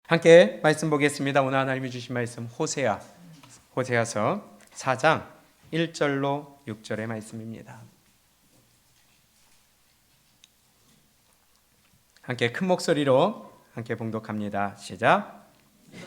함께 말씀 보겠습니다. 오늘 하나님이 주신 말씀 호세아서 4장 1절로 6절의 말씀입니다. 함께 큰 목소리로 함께 봉독합니다. 시작.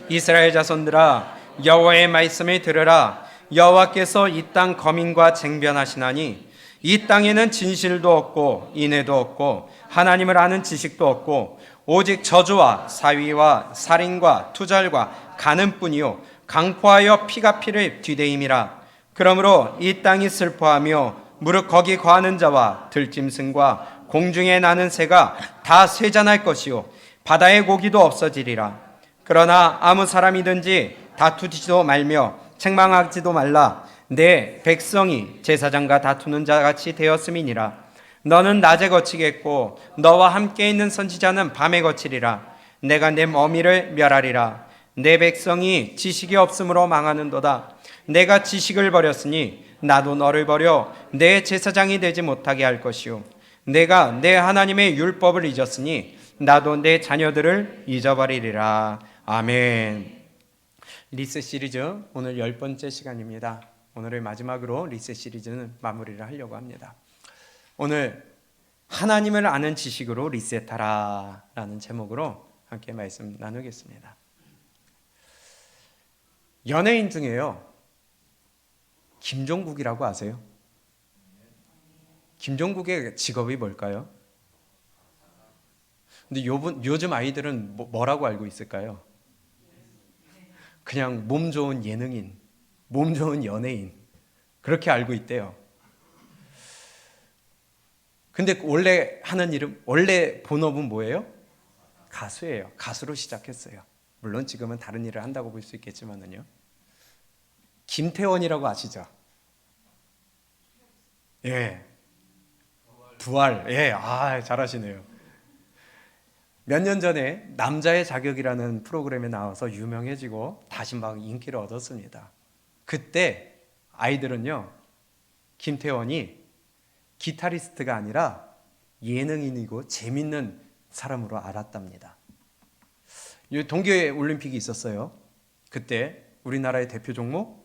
이스라엘 자손들아, 여호와의 말씀을 들으라. 여호와께서 이 땅 거민과 쟁변하시나니 이 땅에는 진실도 없고 인애도 없고 하나님을 아는 지식도 없고 오직 저주와 사위와 살인과 투절과 간음뿐이요 강포하여 피가 피를 뒤대임이라. 그러므로 이 땅이 슬퍼하며 무릇 거기 거하는 자와 들짐승과 공중에 나는 새가 다 쇠잔할 것이요 바다의 고기도 없어지리라. 그러나 아무 사람이든지 다투지도 말며 책망하지도 말라. 내 백성이 제사장과 다투는 자같이 되었음이니라. 너는 낮에 거치겠고 너와 함께 있는 선지자는 밤에 거치리라. 내가 내 어미를 멸하리라. 내 백성이 지식이 없으므로 망하는도다. 내가 지식을 버렸으니 나도 너를 버려 내 제사장이 되지 못하게 할 것이요 내가 내 하나님의 율법을 잊었으니 나도 내 자녀들을 잊어버리리라. 아멘. 리셋 시리즈 오늘 10번째 시간입니다. 오늘의 마지막으로 리셋 시리즈는 마무리를 하려고 합니다. 오늘 하나님을 아는 지식으로 리셋하라 라는 제목으로 함께 말씀 나누겠습니다. 연예인 중에요, 김종국이라고 아세요? 김종국의 직업이 뭘까요? 근데 요즘 아이들은 뭐라고 알고 있을까요? 그냥 몸 좋은 예능인, 몸 좋은 연예인, 그렇게 알고 있대요. 근데 원래 하는 일은, 원래 본업은 뭐예요? 가수예요. 가수로 시작했어요. 물론 지금은 다른 일을 한다고 볼 수 있겠지만은요. 김태원이라고 아시죠? 예. 부활. 예. 잘하시네요. 몇 년 전에 남자의 자격이라는 프로그램에 나와서 유명해지고 다시 막 인기를 얻었습니다. 그때 아이들은요, 김태원이 기타리스트가 아니라 예능인이고 재밌는 사람으로 알았답니다. 동계 올림픽이 있었어요. 그때 우리나라의 대표 종목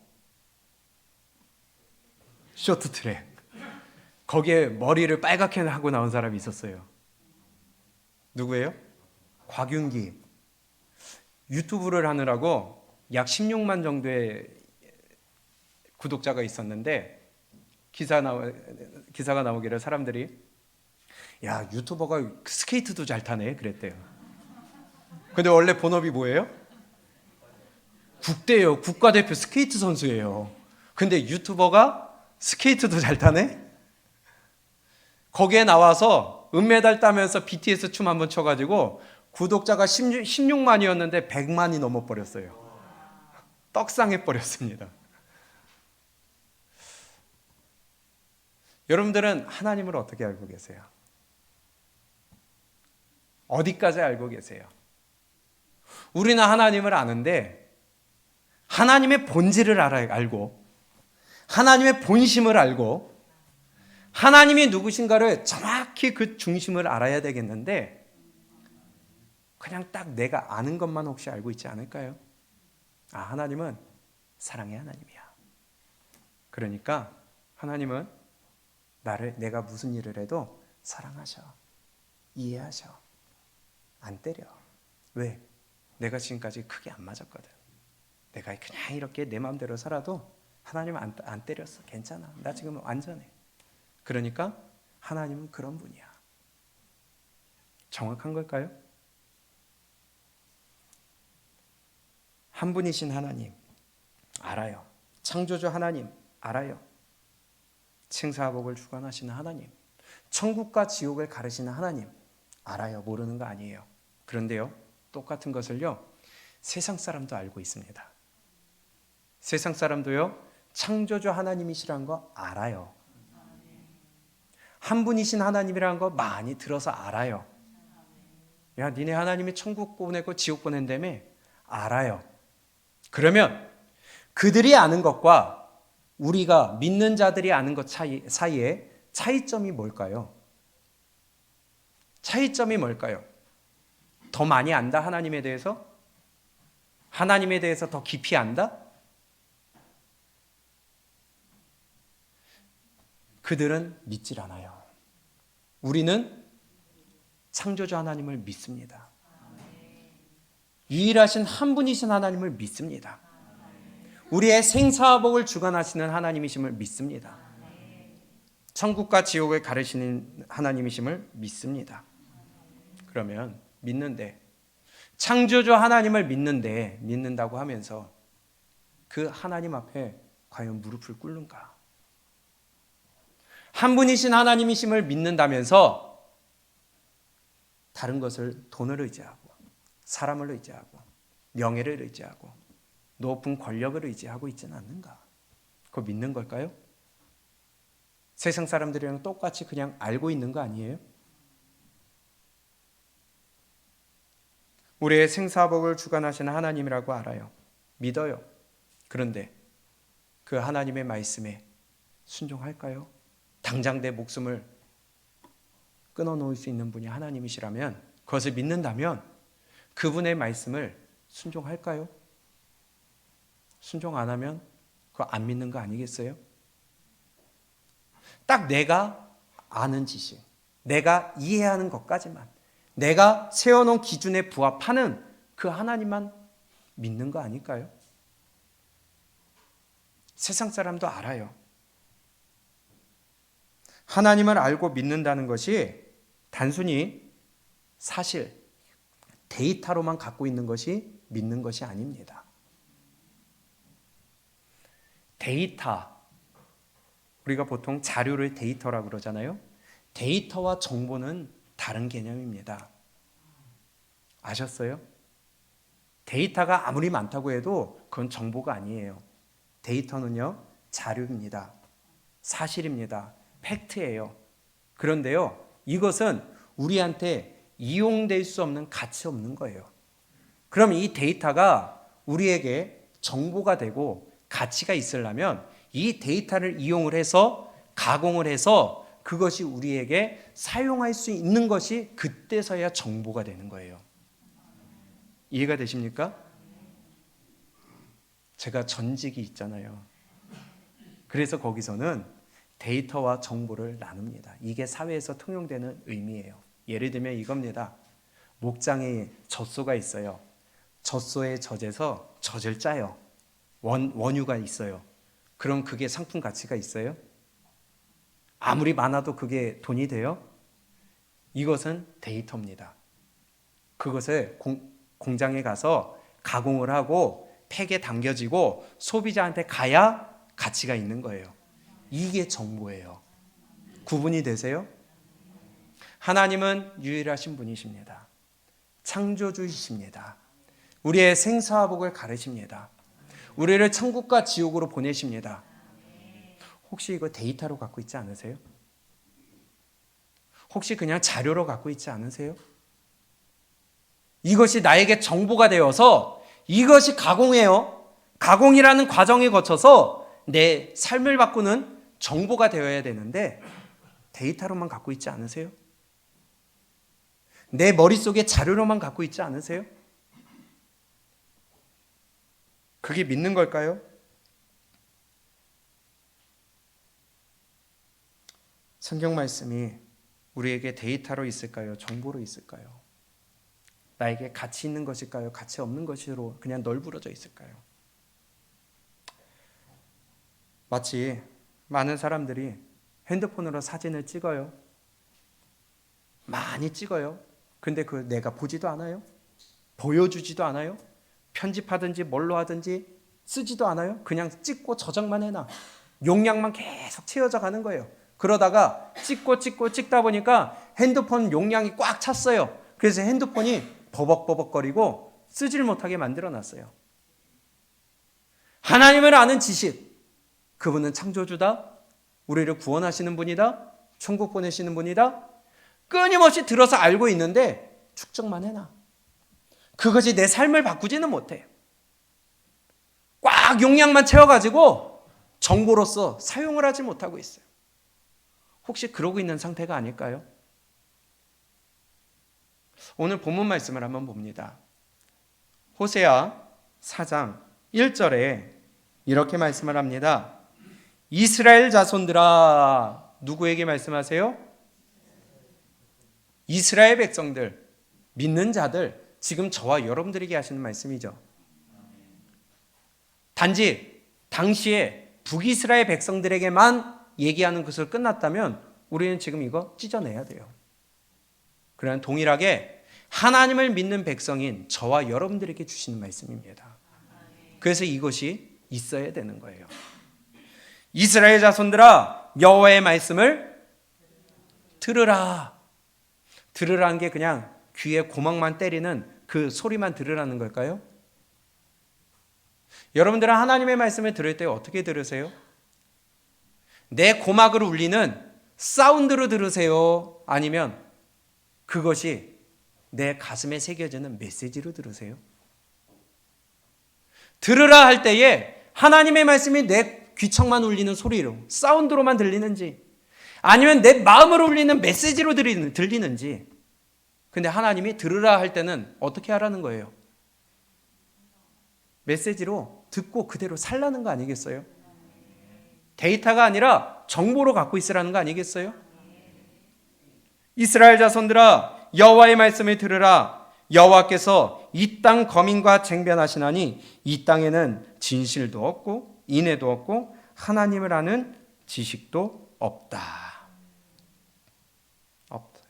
쇼트트랙. 거기에 머리를 빨갛게 하고 나온 사람이 있었어요. 누구예요? 곽윤기. 유튜브를 하느라고 약 16만 정도의 구독자가 있었는데 기사가 나오기를 사람들이, 야, 유튜버가 스케이트도 잘 타네 그랬대요. 근데 원래 본업이 뭐예요? 국대예요. 국가대표 스케이트 선수예요. 근데 유튜버가 스케이트도 잘 타네? 거기에 나와서 은메달 따면서 BTS 춤 한번 춰가지고 구독자가 16만이었는데 100만이 넘어버렸어요. 떡상해버렸습니다. 여러분들은 하나님을 어떻게 알고 계세요? 어디까지 알고 계세요? 우리는 하나님을 아는데 하나님의 본질을 알고 하나님의 본심을 알고 하나님이 누구신가를 정확히 그 중심을 알아야 되겠는데 그냥 딱 내가 아는 것만 혹시 알고 있지 않을까요? 하나님은 사랑의 하나님이야. 그러니까 하나님은 내가 무슨 일을 해도 사랑하셔, 이해하셔, 안 때려. 왜? 내가 지금까지 크게 안 맞았거든. 내가 그냥 이렇게 내 마음대로 살아도 하나님은 안 때렸어. 괜찮아. 나 지금 완전해. 그러니까 하나님은 그런 분이야. 정확한 걸까요? 한 분이신 하나님 알아요. 창조주 하나님 알아요. 생사복을 주관하시는 하나님, 천국과 지옥을 가르시는 하나님 알아요. 모르는 거 아니에요. 그런데요, 똑같은 것을요, 세상 사람도 알고 있습니다. 세상 사람도요, 창조주 하나님이시라는 거 알아요. 한 분이신 하나님이라는 거 많이 들어서 알아요. 야, 니네 하나님이 천국 보내고 지옥 보낸다며? 알아요. 그러면 그들이 아는 것과 우리가 믿는 자들이 아는 것 사이에 차이점이 뭘까요? 차이점이 뭘까요? 더 많이 안다, 하나님에 대해서? 하나님에 대해서 더 깊이 안다? 그들은 믿질 않아요. 우리는 창조주 하나님을 믿습니다. 유일하신 한 분이신 하나님을 믿습니다. 우리의 생사와 복을 주관하시는 하나님이심을 믿습니다. 천국과 지옥을 가르치는 하나님이심을 믿습니다. 그러면 믿는데, 창조주 하나님을 믿는다고 하면서 그 하나님 앞에 과연 무릎을 꿇는가? 한 분이신 하나님이심을 믿는다면서 다른 것을 돈을 의지하고 사람을 의지하고 명예를 의지하고 높은 권력을 의지하고 있지는 않는가? 그거 믿는 걸까요? 세상 사람들이랑 똑같이 그냥 알고 있는 거 아니에요? 우리의 생사복을 주관하시는 하나님이라고 알아요. 믿어요. 그런데 그 하나님의 말씀에 순종할까요? 당장 내 목숨을 끊어놓을 수 있는 분이 하나님이시라면, 그것을 믿는다면 그분의 말씀을 순종할까요? 순종 안 하면 그거 안 믿는 거 아니겠어요? 딱 내가 아는 지식, 내가 이해하는 것까지만, 내가 세워놓은 기준에 부합하는 그 하나님만 믿는 거 아닐까요? 세상 사람도 알아요. 하나님을 알고 믿는다는 것이 단순히 사실, 데이터로만 갖고 있는 것이 믿는 것이 아닙니다. 데이터, 우리가 보통 자료를 데이터라고 그러잖아요. 데이터와 정보는 다른 개념입니다. 아셨어요? 데이터가 아무리 많다고 해도 그건 정보가 아니에요. 데이터는요, 자료입니다. 사실입니다. 팩트예요. 그런데요, 이것은 우리한테 이용될 수 없는, 가치 없는 거예요. 그럼 이 데이터가 우리에게 정보가 되고 가치가 있으려면 이 데이터를 이용을 해서 가공을 해서 그것이 우리에게 사용할 수 있는 것이 그때서야 정보가 되는 거예요. 이해가 되십니까? 제가 전직이 있잖아요. 그래서 거기서는 데이터와 정보를 나눕니다. 이게 사회에서 통용되는 의미예요. 예를 들면 이겁니다. 목장에 젖소가 있어요. 젖소의 젖에서 젖을 짜요. 원유가 있어요. 그럼 그게 상품 가치가 있어요? 아무리 많아도 그게 돈이 돼요? 이것은 데이터입니다. 그것을 공장에 가서 가공을 하고 팩에 담겨지고 소비자한테 가야 가치가 있는 거예요. 이게 정보예요. 구분이 되세요? 하나님은 유일하신 분이십니다. 창조주이십니다. 우리의 생사와 복을 가르십니다. 우리를 천국과 지옥으로 보내십니다. 혹시 이거 데이터로 갖고 있지 않으세요? 혹시 그냥 자료로 갖고 있지 않으세요? 이것이 나에게 정보가 되어서 이것이 가공해요. 가공이라는 과정에 거쳐서 내 삶을 바꾸는 정보가 되어야 되는데 데이터로만 갖고 있지 않으세요? 내 머릿속에 자료로만 갖고 있지 않으세요? 그게 믿는 걸까요? 성경 말씀이 우리에게 데이터로 있을까요? 정보로 있을까요? 나에게 가치 있는 것일까요? 가치 없는 것으로 그냥 널브러져 있을까요? 마치 많은 사람들이 핸드폰으로 사진을 찍어요. 많이 찍어요. 근데 그걸 내가 보지도 않아요. 보여주지도 않아요. 편집하든지 뭘로 하든지 쓰지도 않아요. 그냥 찍고 저장만 해놔. 용량만 계속 채워져 가는 거예요. 그러다가 찍고 찍다 보니까 핸드폰 용량이 꽉 찼어요. 그래서 핸드폰이 버벅버벅거리고 쓰질 못하게 만들어놨어요. 하나님을 아는 지식, 그분은 창조주다, 우리를 구원하시는 분이다, 천국 보내시는 분이다, 끊임없이 들어서 알고 있는데 축적만 해놔. 그것이 내 삶을 바꾸지는 못해. 꽉 용량만 채워가지고 정보로서 사용을 하지 못하고 있어요. 혹시 그러고 있는 상태가 아닐까요? 오늘 본문 말씀을 한번 봅니다. 호세아 4장 1절에 이렇게 말씀을 합니다. 이스라엘 자손들아. 누구에게 말씀하세요? 이스라엘 백성들, 믿는 자들, 지금 저와 여러분들에게 하시는 말씀이죠. 단지 당시에 북이스라엘 백성들에게만 얘기하는 것을 끝났다면 우리는 지금 이거 찢어내야 돼요. 그러나 동일하게 하나님을 믿는 백성인 저와 여러분들에게 주시는 말씀입니다. 그래서 이것이 있어야 되는 거예요. 이스라엘 자손들아, 여호와의 말씀을 들으라. 들으라는 게 그냥 귀에 고막만 때리는 그 소리만 들으라는 걸까요? 여러분들은 하나님의 말씀을 들을 때 어떻게 들으세요? 내 고막을 울리는 사운드로 들으세요? 아니면 그것이 내 가슴에 새겨지는 메시지로 들으세요? 들으라 할 때에 하나님의 말씀이 내 귀청만 울리는 소리로, 사운드로만 들리는지, 아니면 내 마음으로 울리는 메시지로 들리는지. 근데 하나님이 들으라 할 때는 어떻게 하라는 거예요? 메시지로 듣고 그대로 살라는 거 아니겠어요? 데이터가 아니라 정보로 갖고 있으라는 거 아니겠어요? 이스라엘 자손들아, 여호와의 말씀을 들으라. 여호와께서 이 땅 거민과 쟁변하시나니 이 땅에는 진실도 없고 인애도 없고 하나님을 아는 지식도 없다. 없다.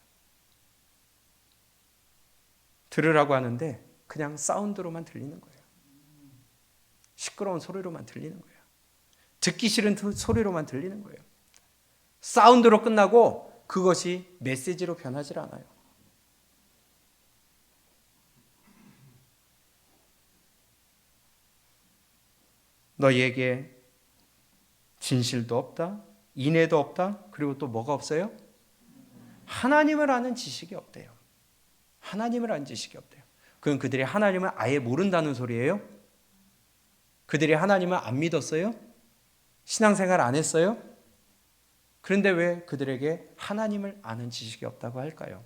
들으라고 하는데 그냥 사운드로만 들리는 거예요. 시끄러운 소리로만 들리는 거예요. 듣기 싫은 소리로만 들리는 거예요. 사운드로 끝나고 그것이 메시지로 변하지 않아요. 너희에게 진실도 없다, 인애도 없다, 그리고 또 뭐가 없어요? 하나님을 아는 지식이 없대요. 하나님을 아는 지식이 없대요. 그럼 그들이 하나님을 아예 모른다는 소리예요? 그들이 하나님을 안 믿었어요? 신앙생활 안 했어요? 그런데 왜 그들에게 하나님을 아는 지식이 없다고 할까요?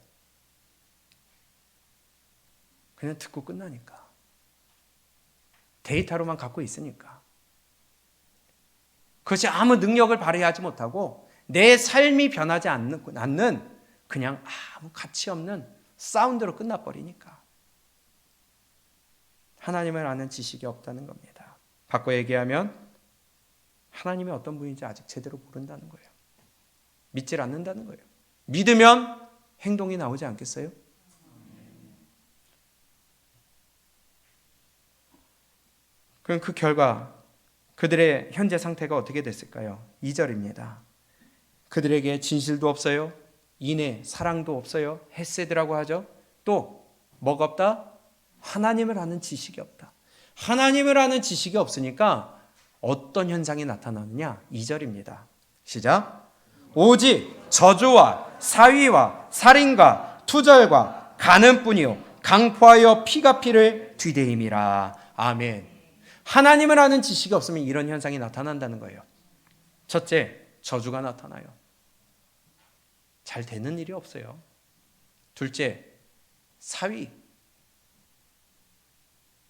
그냥 듣고 끝나니까. 데이터로만 갖고 있으니까. 그것이 아무 능력을 발휘하지 못하고 내 삶이 변하지 않는 그냥 아무 가치 없는 사운드로 끝나버리니까. 하나님을 아는 지식이 없다는 겁니다. 바꿔 얘기하면 하나님이 어떤 분인지 아직 제대로 모른다는 거예요. 믿질 않는다는 거예요. 믿으면 행동이 나오지 않겠어요? 그럼 그 결과 그들의 현재 상태가 어떻게 됐을까요? 2절입니다. 그들에게 진실도 없어요. 인애, 사랑도 없어요. 헤세드라고 하죠. 또 뭐가 없다? 하나님을 아는 지식이 없다. 하나님을 아는 지식이 없으니까 어떤 현상이 나타나느냐? 2절입니다. 시작. 오직 저주와 사위와 살인과 투절과 간음뿐이요 강포하여 피가 피를 뒤대임이라. 아멘. 하나님을 아는 지식이 없으면 이런 현상이 나타난다는 거예요. 첫째, 저주가 나타나요. 잘 되는 일이 없어요. 둘째, 사위.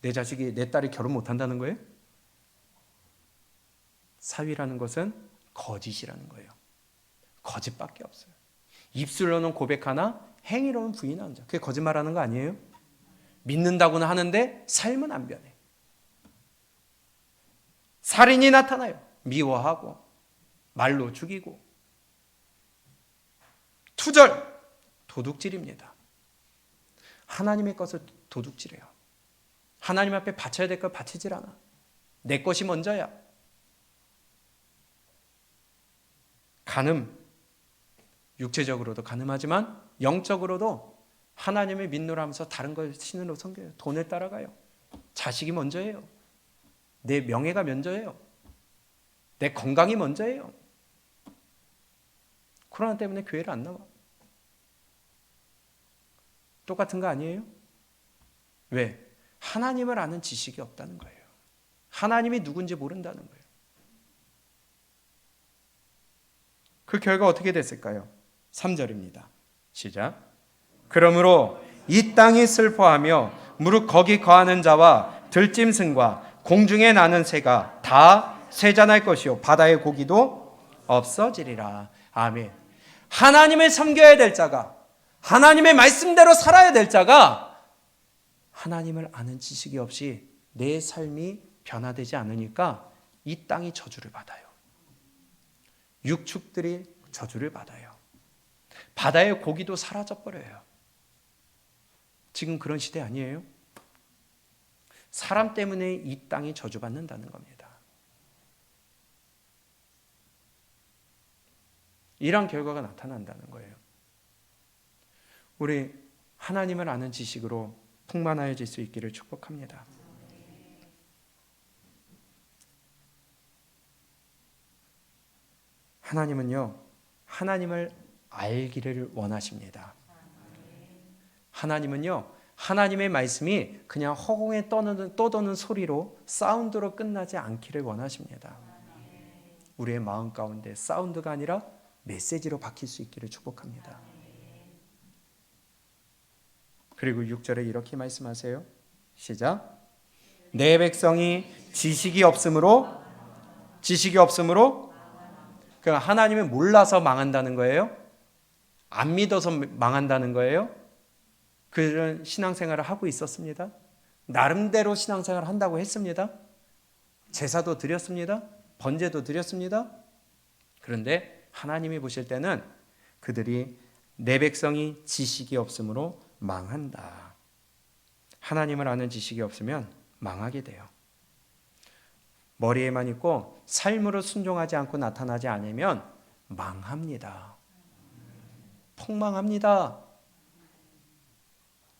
내 자식이, 내 딸이 결혼 못한다는 거예요? 사위라는 것은 거짓이라는 거예요. 거짓밖에 없어요. 입술로는 고백하나 행위로는 부인하는 자. 그게 거짓말하는 거 아니에요? 믿는다고는 하는데 삶은 안 변해. 살인이 나타나요. 미워하고 말로 죽이고. 투절, 도둑질입니다. 하나님의 것을 도둑질해요. 하나님 앞에 바쳐야 될 걸 바치질 않아. 내 것이 먼저야. 간음, 육체적으로도 간음하지만 영적으로도 하나님을 믿노라 하면서 다른 걸 신으로 섬겨요. 돈을 따라가요. 자식이 먼저예요. 내 명예가 먼저예요. 내 건강이 먼저예요. 코로나 때문에 교회를 안 나와. 똑같은 거 아니에요? 왜? 하나님을 아는 지식이 없다는 거예요. 하나님이 누군지 모른다는 거예요. 그 결과 어떻게 됐을까요? 3절입니다. 시작. 그러므로 이 땅이 슬퍼하며 무릇 거기 거하는 자와 들짐승과 공중에 나는 새가 다 쇠잔할 것이요 바다의 고기도 없어지리라. 아멘. 하나님을 섬겨야 될 자가, 하나님의 말씀대로 살아야 될 자가 하나님을 아는 지식이 없이 내 삶이 변화되지 않으니까 이 땅이 저주를 받아요. 육축들이 저주를 받아요. 바다의 고기도 사라져버려요. 지금 그런 시대 아니에요? 사람 때문에 이 땅이 저주받는다는 겁니다. 이런 결과가 나타난다는 거예요. 우리 하나님을 아는 지식으로 풍만하여질 수 있기를 축복합니다. 하나님은요, 하나님을 알기를 원하십니다. 하나님은요, 하나님의 말씀이 그냥 허공에 떠도는 소리로, 사운드로 끝나지 않기를 원하십니다. 우리의 마음 가운데 사운드가 아니라 메시지로 바뀔 수 있기를 축복합니다. 그리고 6절에 이렇게 말씀하세요. 시작. 내 백성이 지식이 없으므로 그러니까 하나님을 몰라서 망한다는 거예요? 안 믿어서 망한다는 거예요? 그런 신앙생활을 하고 있었습니다. 나름대로 신앙생활을 한다고 했습니다. 제사도 드렸습니다. 번제도 드렸습니다. 그런데 하나님이 보실 때는 그들이 내 백성이 지식이 없으므로 망한다. 하나님을 아는 지식이 없으면 망하게 돼요. 머리에만 있고 삶으로 순종하지 않고 나타나지 않으면 망합니다. 폭망합니다.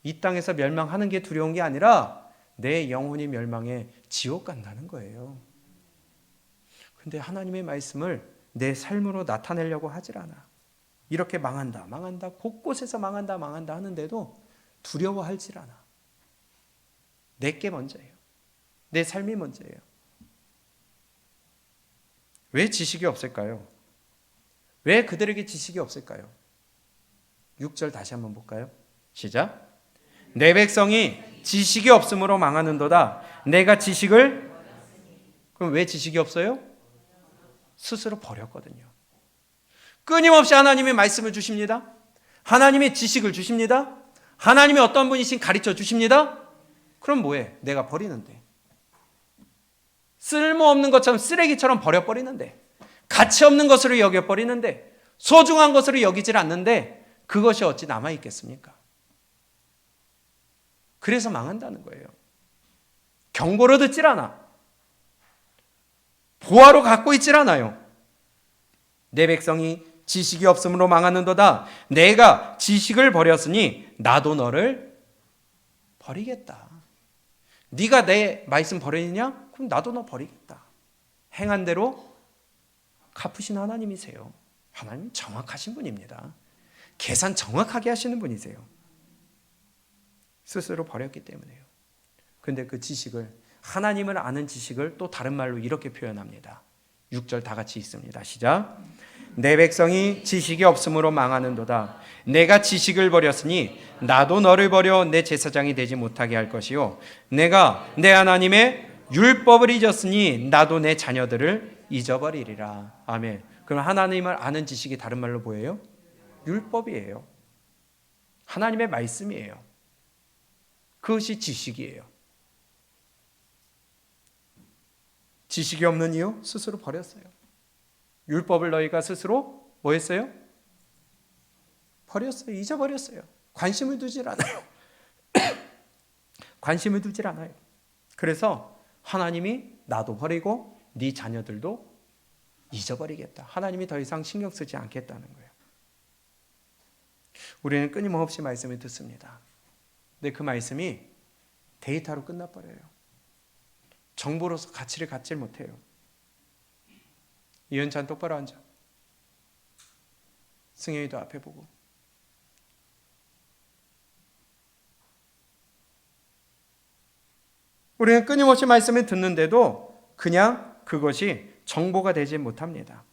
이 땅에서 멸망하는 게 두려운 게 아니라 내 영혼이 멸망해 지옥 간다는 거예요. 근데 하나님의 말씀을 내 삶으로 나타내려고 하질 않아. 이렇게 망한다, 곳곳에서 망한다 하는데도 두려워하질 않아. 내게 먼저예요. 내 삶이 먼저예요. 왜 지식이 없을까요? 왜 그들에게 지식이 없을까요? 6절 다시 한번 볼까요? 시작. 내 백성이 지식이 없으므로 망하는도다. 내가 지식을, 그럼 왜 지식이 없어요? 스스로 버렸거든요. 끊임없이 하나님의 말씀을 주십니다. 하나님의 지식을 주십니다. 하나님이 어떤 분이신 가르쳐 주십니다. 그럼 뭐해? 내가 버리는데. 쓸모없는 것처럼 쓰레기처럼 버려버리는데, 가치 없는 것으로 여겨버리는데, 소중한 것으로 여기질 않는데 그것이 어찌 남아있겠습니까? 그래서 망한다는 거예요. 경고로 듣질 않아. 보화로 갖고 있질 않아요. 내 백성이 지식이 없으므로 망하는도다. 내가 지식을 버렸으니 나도 너를 버리겠다. 네가 내 말씀 버리느냐? 그럼 나도 너 버리겠다. 행한 대로 갚으신 하나님이세요. 하나님 정확하신 분입니다. 계산 정확하게 하시는 분이세요. 스스로 버렸기 때문에요. 그런데 그 지식을, 하나님을 아는 지식을 또 다른 말로 이렇게 표현합니다. 6절 다 같이 읽습니다. 시작. 내 백성이 지식이 없으므로 망하는도다. 내가 지식을 버렸으니 나도 너를 버려 내 제사장이 되지 못하게 할 것이요 내가 내 하나님의 율법을 잊었으니 나도 내 자녀들을 잊어버리리라. 아멘. 그럼 하나님을 아는 지식이 다른 말로 뭐예요? 율법이에요. 하나님의 말씀이에요. 그것이 지식이에요. 지식이 없는 이유? 스스로 버렸어요. 율법을 너희가 스스로 뭐 했어요? 버렸어요. 잊어버렸어요. 관심을 두질 않아요. 관심을 두질 않아요. 그래서 하나님이 나도 버리고 네 자녀들도 잊어버리겠다. 하나님이 더 이상 신경 쓰지 않겠다는 거예요. 우리는 끊임없이 말씀을 듣습니다. 근데 그 말씀이 데이터로 끝나버려요. 정보로서 가치를 갖지 못해요. 이은찬 똑바로 앉아. 승현이도 앞에 보고. 우리는 끊임없이 말씀을 듣는데도 그냥 그것이 정보가 되지 못합니다.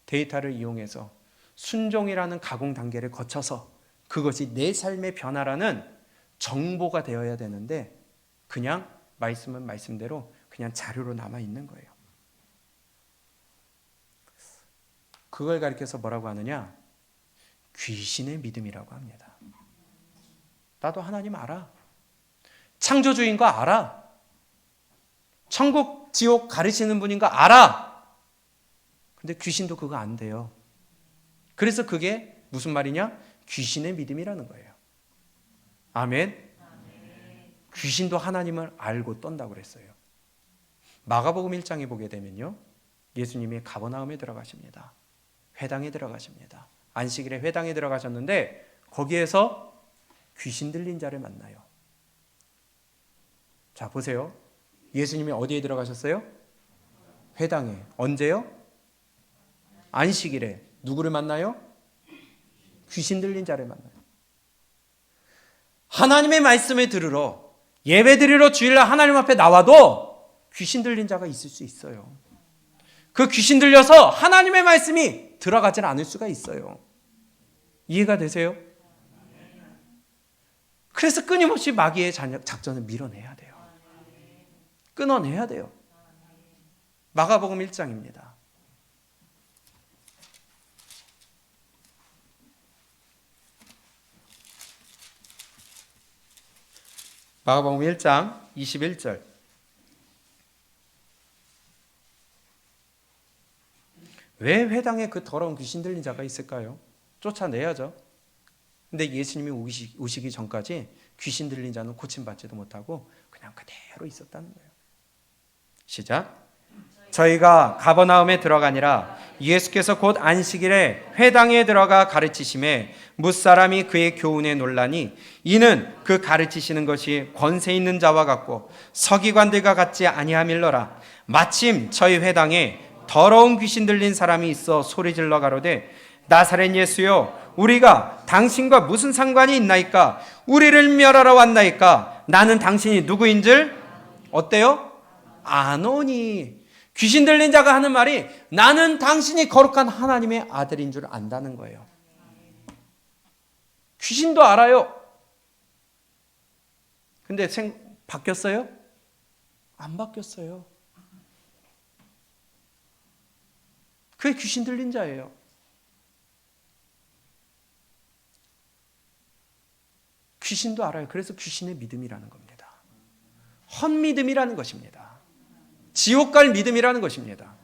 데이터를 이용해서 순종이라는 가공 단계를 거쳐서 그것이 내 삶의 변화라는 정보가 되어야 되는데 그냥 말씀은 말씀대로 그냥 자료로 남아 있는 거예요. 그걸 가리켜서 뭐라고 하느냐? 귀신의 믿음이라고 합니다. 나도 하나님 알아. 창조주인 거 알아. 천국, 지옥 가르치는 분인 거 알아. 근데 귀신도 그거 안 돼요. 그래서 그게 무슨 말이냐? 귀신의 믿음이라는 거예요. 아멘. 귀신도 하나님을 알고 떤다고 그랬어요. 마가복음 1장에 보게 되면요, 예수님이 가버나움에 들어가십니다. 회당에 들어가십니다. 안식일에 회당에 들어가셨는데 거기에서 귀신 들린 자를 만나요. 자, 보세요. 예수님이 어디에 들어가셨어요? 회당에. 언제요? 안식일에. 누구를 만나요? 귀신 들린 자를 만나요. 하나님의 말씀을 들으러, 예배 드리러 주일날 하나님 앞에 나와도 귀신 들린 자가 있을 수 있어요. 그 귀신 들려서 하나님의 말씀이 들어가질 않을 수가 있어요. 이해가 되세요? 그래서 끊임없이 마귀의 작전을 밀어내야 돼요. 끊어내야 돼요. 마가복음 1장입니다. 마가복음 1장 21절. 왜 회당에 그 더러운 귀신 들린 자가 있을까요? 쫓아내야죠. 근데 예수님이 오시기 전까지 귀신 들린 자는 고침받지도 못하고 그냥 그대로 있었다는 거예요. 시작. 저희가 가버나움에 들어가니라 예수께서 곧 안식일에 회당에 들어가 가르치심에 뭇사람이 그의 교훈에 놀라니 이는 그 가르치시는 것이 권세 있는 자와 같고 서기관들과 같지 아니함일러라. 마침 저희 회당에 더러운 귀신 들린 사람이 있어 소리질러 가로되 나사렛 예수여 우리가 당신과 무슨 상관이 있나이까? 우리를 멸하러 왔나이까? 나는 당신이 누구인 줄 어때요? 아노니. 귀신 들린 자가 하는 말이 나는 당신이 거룩한 하나님의 아들인 줄 안다는 거예요. 귀신도 알아요. 근데 바뀌었어요? 안 바뀌었어요. 그게 귀신 들린 자예요. 귀신도 알아요. 그래서 귀신의 믿음이라는 겁니다. 헛믿음이라는 것입니다. 지옥 갈 믿음이라는 것입니다.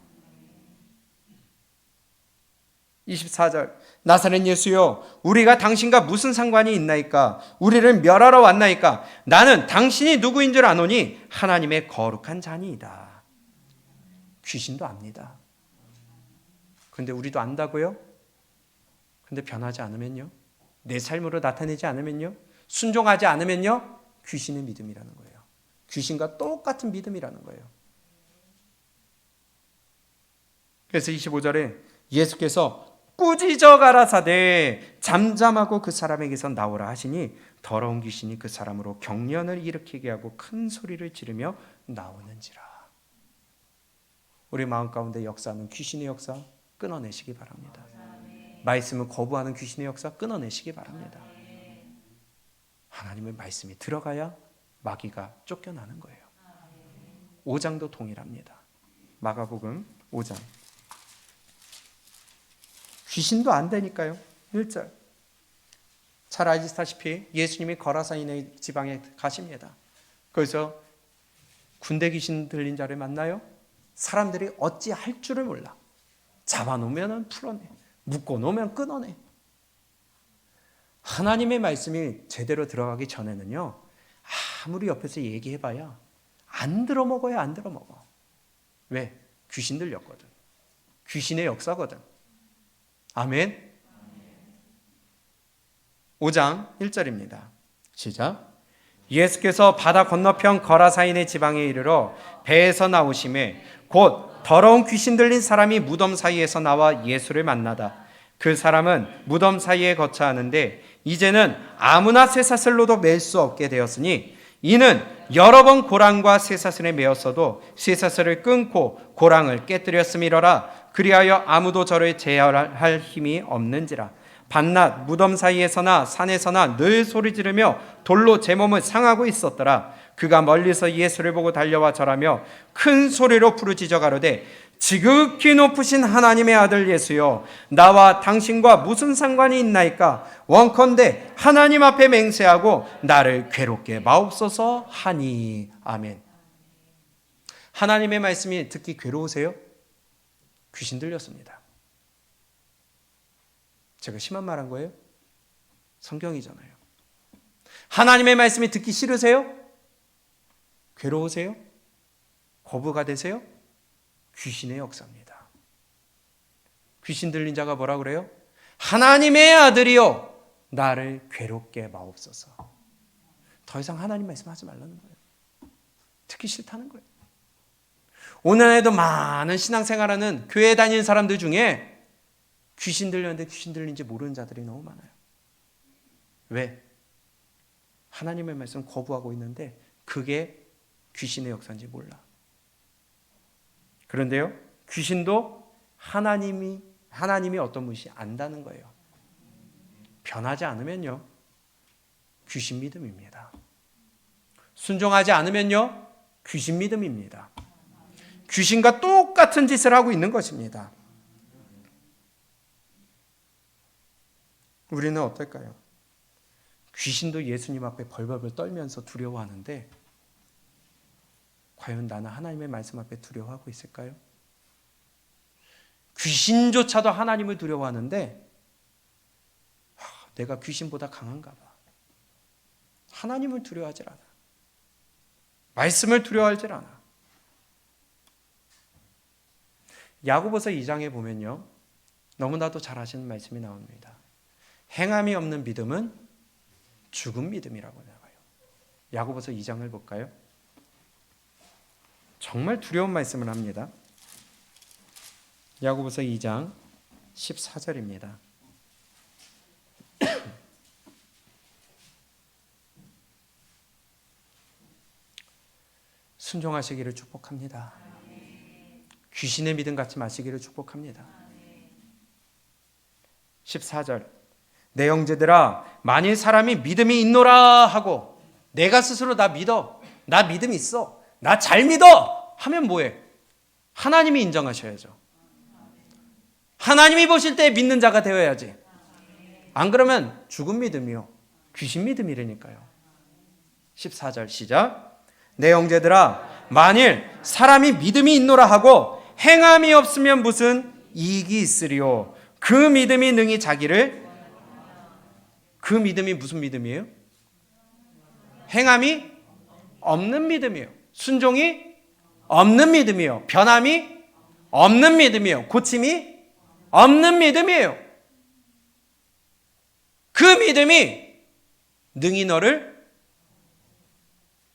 24절. 나사렛 예수여 우리가 당신과 무슨 상관이 있나이까? 우리를 멸하러 왔나이까? 나는 당신이 누구인 줄 아노니 하나님의 거룩한 자니이다. 귀신도 압니다. 근데 우리도 안다고요? 근데 변하지 않으면요? 내 삶으로 나타내지 않으면요? 순종하지 않으면요? 귀신의 믿음이라는 거예요. 귀신과 똑같은 믿음이라는 거예요. 그래서 25절에 예수께서 꾸짖어 가라사대 잠잠하고 그 사람에게서 나오라 하시니 더러운 귀신이 그 사람으로 경련을 일으키게 하고 큰 소리를 지르며 나오는지라. 우리 마음 가운데 역사하는 귀신의 역사 끊어내시기 바랍니다. 말씀을 거부하는 귀신의 역사 끊어내시기 바랍니다. 하나님의 말씀이 들어가야 마귀가 쫓겨나는 거예요. 5장도 동일합니다. 마가복음 5장. 귀신도 안 되니까요. 1절. 잘 아시다시피 예수님이 거라사인의 지방에 가십니다. 거기서 군대 귀신 들린 자를 만나요. 사람들이 어찌 할 줄을 몰라. 잡아놓으면 풀어내. 묶어놓으면 끊어내. 하나님의 말씀이 제대로 들어가기 전에는요. 아무리 옆에서 얘기해봐야 안 들어먹어요. 안 들어먹어. 왜? 귀신 들렸거든. 귀신의 역사거든. 아멘. 5장 1절입니다. 시작. 예수께서 바다 건너편 거라사인의 지방에 이르러 배에서 나오심에 곧 더러운 귀신 들린 사람이 무덤 사이에서 나와 예수를 만나다. 그 사람은 무덤 사이에 거처하는데 이제는 아무나 쇠사슬로도 맬 수 없게 되었으니 이는 여러 번 고랑과 쇠사슬에 매었어도 쇠사슬을 끊고 고랑을 깨뜨렸음이러라. 그리하여 아무도 저를 제어할 힘이 없는지라. 밤낮 무덤 사이에서나 산에서나 늘 소리 지르며 돌로 제 몸을 상하고 있었더라. 그가 멀리서 예수를 보고 달려와 절하며 큰 소리로 부르짖어 가로되 지극히 높으신 하나님의 아들 예수여, 나와 당신과 무슨 상관이 있나이까? 원컨대 하나님 앞에 맹세하고 나를 괴롭게 마옵소서 하니. 아멘. 하나님의 말씀이 듣기 괴로우세요? 귀신 들렸습니다. 제가 심한 말 한 거예요? 성경이잖아요. 하나님의 말씀이 듣기 싫으세요? 괴로우세요? 거부가 되세요? 귀신의 역사입니다. 귀신 들린 자가 뭐라 그래요? 하나님의 아들이요, 나를 괴롭게 마옵소서. 더 이상 하나님 말씀하지 말라는 거예요. 듣기 싫다는 거예요. 오늘날에도 많은 신앙생활하는 교회 다니는 사람들 중에 귀신 들렸는데 귀신 들린지 모르는 자들이 너무 많아요. 왜? 하나님의 말씀 거부하고 있는데 그게 귀신의 역사인지 몰라. 그런데요, 귀신도 하나님이 어떤 분인지 안다는 거예요. 변하지 않으면요, 귀신 믿음입니다. 순종하지 않으면요, 귀신 믿음입니다. 귀신과 똑같은 짓을 하고 있는 것입니다. 우리는 어떨까요? 귀신도 예수님 앞에 벌벌벌 떨면서 두려워하는데 과연 나는 하나님의 말씀 앞에 두려워하고 있을까요? 귀신조차도 하나님을 두려워하는데 내가 귀신보다 강한가 봐. 하나님을 두려워하질 않아. 말씀을 두려워하질 않아. 야고보서 2장에 보면요, 너무나도 잘 아시는 말씀이 나옵니다. 행함이 없는 믿음은 죽은 믿음이라고 나와요. 야고보서 2장을 볼까요? 정말 두려운 말씀을 합니다. 야고보서 2장 14절입니다. 순종하시기를 축복합니다. 귀신의 믿음 갖지 마시기를 축복합니다. 14절, 내 형제들아, 만일 사람이 믿음이 있노라 하고 내가 스스로 나 믿어, 나 믿음 있어, 나 잘 믿어 하면 뭐해? 하나님이 인정하셔야죠. 하나님이 보실 때 믿는 자가 되어야지. 안 그러면 죽은 믿음이요, 귀신 믿음이라니까요. 14절 시작. 내 형제들아, 만일 사람이 믿음이 있노라 하고 행함이 없으면 무슨 이익이 있으리요? 그 믿음이 능히 자기를, 그 믿음이 무슨 믿음이에요? 행함이 없는 믿음이에요. 순종이 없는 믿음이에요. 변함이 없는 믿음이에요. 고침이 없는 믿음이에요. 그 믿음이 능히 너를,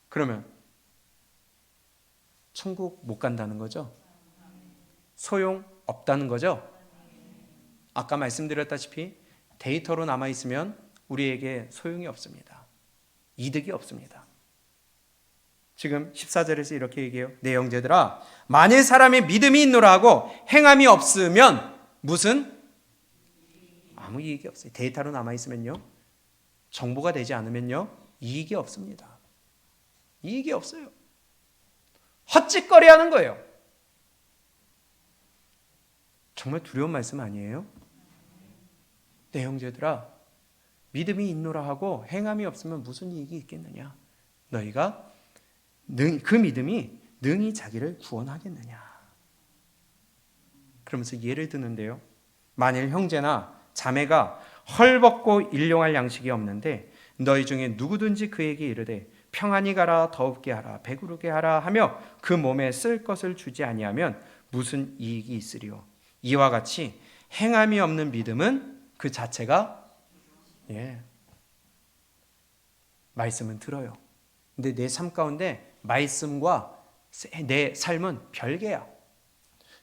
그러면 천국 못 간다는 거죠? 소용 없다는 거죠? 아까 말씀드렸다시피 데이터로 남아있으면 우리에게 소용이 없습니다. 이득이 없습니다. 지금 14절에서 이렇게 얘기해요. 내 형제들아, 만일 사람의 믿음이 있노라 하고 행함이 없으면 무슨? 아무 이익이 없어요. 데이터로 남아있으면요, 정보가 되지 않으면요, 이익이 없습니다. 이익이 없어요. 헛짓거리 하는 거예요. 정말 두려운 말씀 아니에요? 내 형제들아, 믿음이 있노라 하고 행함이 없으면 무슨 이익이 있겠느냐? 너희가 그 믿음이 능히 자기를 구원하겠느냐? 그러면서 예를 드는데요, 만일 형제나 자매가 헐벗고 일용할 양식이 없는데 너희 중에 누구든지 그에게 이르되 평안히 가라, 더웁게 하라, 배부르게 하라 하며 그 몸에 쓸 것을 주지 아니하면 무슨 이익이 있으리요? 이와 같이 행함이 없는 믿음은 그 자체가, 말씀은 들어요. 근데 내 삶 가운데 말씀과 내 삶은 별개야.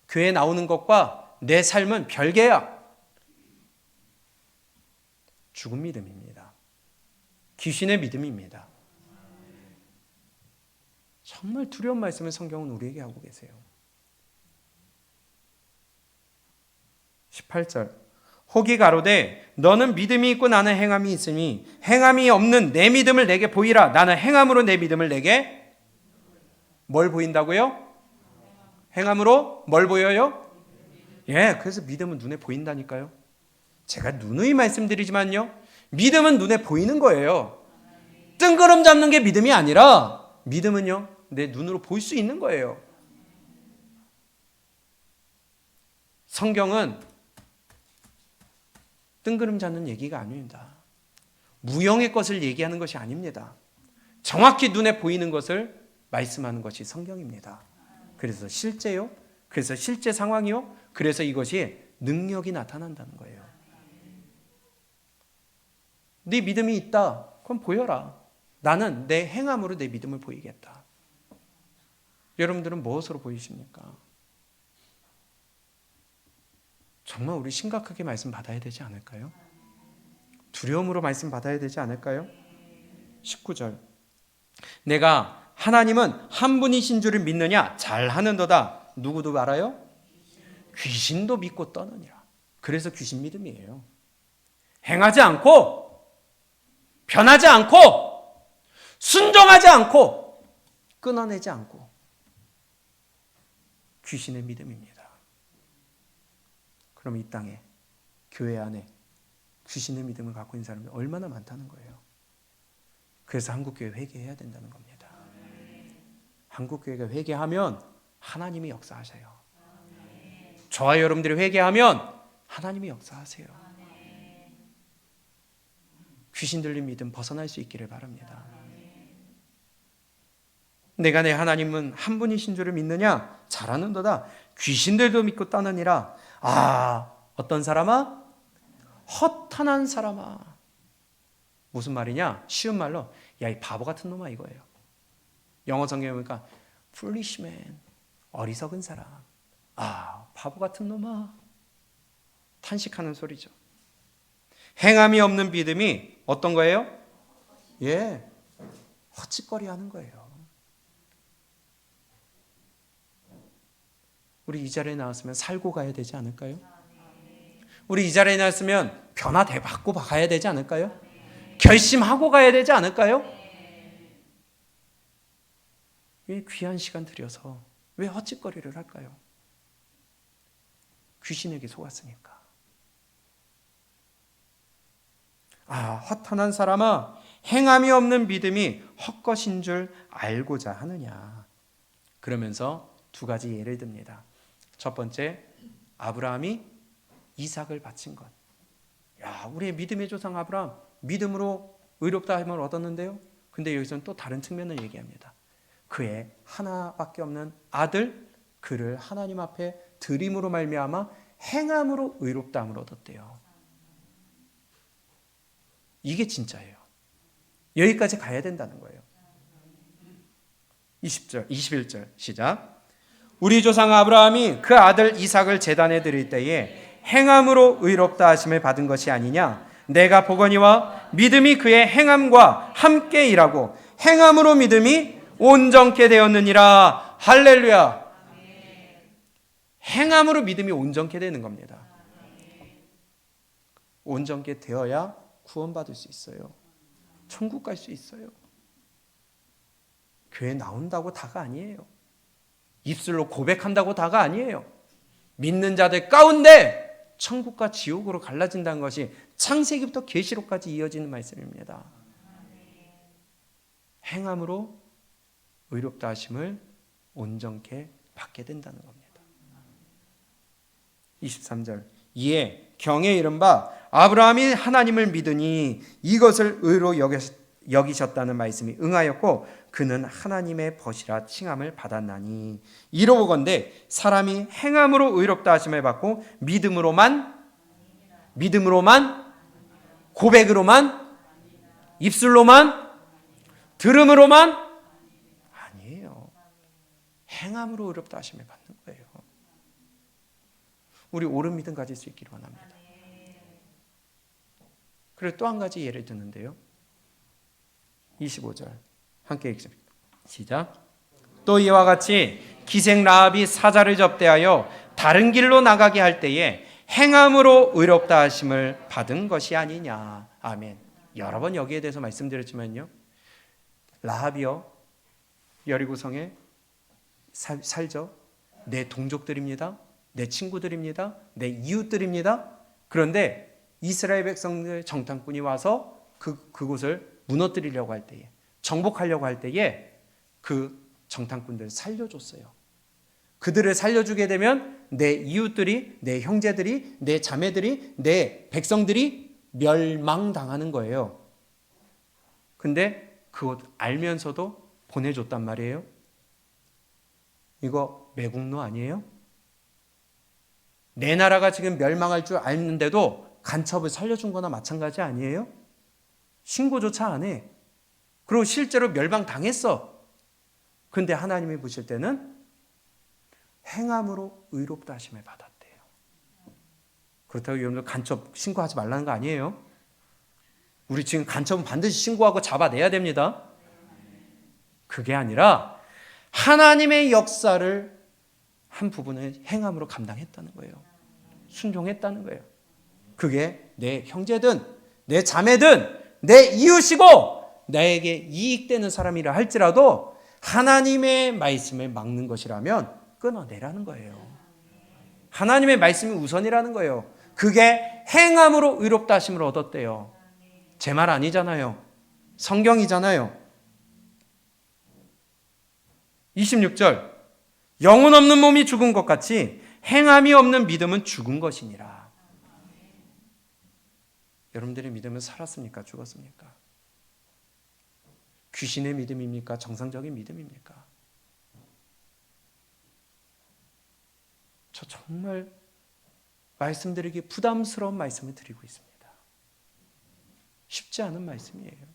교회 나오는 것과 내 삶은 별개야. 죽은 믿음입니다. 귀신의 믿음입니다. 정말 두려운 말씀을 성경은 우리에게 하고 계세요. 18절, 혹이 가로되 너는 믿음이 있고 나는 행함이 있으니 행함이 없는 내 믿음을 내게 보이라. 나는 행함으로 내 믿음을 내게 뭘 보인다고요? 행함으로 뭘 보여요? 예, 그래서 믿음은 눈에 보인다니까요. 제가 누누이 말씀드리지만요, 믿음은 눈에 보이는 거예요. 뜬구름 잡는 게 믿음이 아니라 믿음은요, 내 눈으로 볼 수 있는 거예요. 성경은 뜬구름 잡는 얘기가 아닙니다. 무형의 것을 얘기하는 것이 아닙니다. 정확히 눈에 보이는 것을 말씀하는 것이 성경입니다. 그래서 실제요, 그래서 실제 상황이요, 그래서 이것이 능력이 나타난다는 거예요. 네 믿음이 있다, 그럼 보여라. 나는 내 행함으로 내 믿음을 보이겠다. 여러분들은 무엇으로 보이십니까? 정말 우리 심각하게 말씀 받아야 되지 않을까요? 두려움으로 말씀 받아야 되지 않을까요? 19절, 내가 하나님은 한 분이신 줄을 믿느냐? 잘하는도다. 누구도 알아요? 귀신도 믿고 떠느니라. 그래서 귀신 믿음이에요. 행하지 않고, 변하지 않고, 순종하지 않고, 끊어내지 않고, 귀신의 믿음입니다. 그럼 이 땅에, 교회 안에 귀신의 믿음을 갖고 있는 사람이 얼마나 많다는 거예요. 그래서 한국교회 회개해야 된다는 겁니다. 한국교회가 회개하면 하나님이 역사하세요. 저와 여러분들이 회개하면 하나님이 역사하세요. 귀신 들린 믿음 벗어날 수 있기를 바랍니다. 내가 내 하나님은 한 분이신 줄을 믿느냐? 잘하는도다. 귀신들도 믿고 떠느니라. 아, 어떤 사람아? 허탄한 사람아. 무슨 말이냐? 쉬운 말로, 야, 이 바보 같은 놈아 이거예요. 영어 성경에 보니까 foolish man, 어리석은 사람. 아, 바보 같은 놈아. 탄식하는 소리죠. 행함이 없는 믿음이 어떤 거예요? 예, 헛짓거리 하는 거예요. 우리 이 자리에 나왔으면 살고 가야 되지 않을까요? 우리 이 자리에 나왔으면 변화돼 받고 가야 되지 않을까요? 결심하고 가야 되지 않을까요? 왜 귀한 시간 들여서 왜 헛짓거리를 할까요? 귀신에게 속았으니까. 아, 허탄한 사람아, 행함이 없는 믿음이 헛것인 줄 알고자 하느냐. 그러면서 두 가지 예를 듭니다. 첫 번째, 아브라함이 이삭을 바친 것. 야, 우리의 믿음의 조상 아브라함, 믿음으로 의롭다 함을 얻었는데요. 근데 여기서는 또 다른 측면을 얘기합니다. 그의 하나밖에 없는 아들, 그를 하나님 앞에 드림으로 말미암아 행함으로 의롭다 함을 얻었대요. 이게 진짜예요. 여기까지 가야 된다는 거예요. 20절, 21절 시작. 우리 조상 아브라함이 그 아들 이삭을 제단에 드릴 때에 행함으로 의롭다 하심을 받은 것이 아니냐. 내가 보거니와 믿음이 그의 행함과 함께 일하고 행함으로 믿음이 온전케 되었느니라. 할렐루야. 행함으로 믿음이 온전케 되는 겁니다. 온전케 되어야 구원받을 수 있어요. 천국 갈 수 있어요. 교회 나온다고 다가 아니에요. 입술로 고백한다고 다가 아니에요. 믿는 자들 가운데 천국과 지옥으로 갈라진다는 것이 창세기부터 계시록까지 이어지는 말씀입니다. 행함으로 의롭다 하심을 온전케 받게 된다는 겁니다. 23절, 이에 경에 이른바 아브라함이 하나님을 믿으니 이것을 의로 여기셨다는 말씀이 응하였고 그는 하나님의 벗이라 칭함을 받았나니. 이로보건대 사람이 행함으로 의롭다 하심을 받고 믿음으로만, 고백으로만, 입술로만, 들음으로만 아니에요. 행함으로 의롭다 하심을 받는 거예요. 우리 옳은 믿음 가질 수 있기를 원합니다. 그리고 또 한 가지 예를 드는데요. 25절 함께 읽습니다. 시작. 또 이와 같이 기생 라합이 사자를 접대하여 다른 길로 나가게 할 때에 행함으로 의롭다 하심을 받은 것이 아니냐. 아멘. 여러 번 여기에 대해서 말씀드렸지만요, 라합이요, 여리고성에 살죠. 내 동족들입니다. 내 친구들입니다. 내 이웃들입니다. 그런데 이스라엘 백성들 정탐꾼이 와서 그곳을 무너뜨리려고 할 때에, 정복하려고 할 때에 그 정탐꾼들을 살려줬어요. 그들을 살려주게 되면 내 이웃들이, 내 형제들이, 내 자매들이, 내 백성들이 멸망당하는 거예요. 근데 그것 알면서도 보내줬단 말이에요. 이거 매국노 아니에요? 내 나라가 지금 멸망할 줄 알는데도 간첩을 살려준 거나 마찬가지 아니에요? 신고조차 안 해. 그리고 실제로 멸망당했어. 근데 하나님이 보실 때는 행함으로 의롭다 하심을 받았대요. 그렇다고 여러분들 간첩 신고하지 말라는 거 아니에요? 우리 지금 간첩은 반드시 신고하고 잡아내야 됩니다. 그게 아니라 하나님의 역사를 한 부분을 행함으로 감당했다는 거예요. 순종했다는 거예요. 그게 내 형제든 내 자매든 내 이웃이고 나에게 이익되는 사람이라 할지라도 하나님의 말씀을 막는 것이라면 끊어내라는 거예요. 하나님의 말씀이 우선이라는 거예요. 그게 행함으로 의롭다 하심을 얻었대요. 제 말 아니잖아요. 성경이잖아요. 26절, 영혼 없는 몸이 죽은 것 같이 행함이 없는 믿음은 죽은 것이니라. 여러분들의 믿음은 살았습니까? 죽었습니까? 귀신의 믿음입니까? 정상적인 믿음입니까? 저 정말 말씀드리기 부담스러운 말씀을 드리고 있습니다. 쉽지 않은 말씀이에요.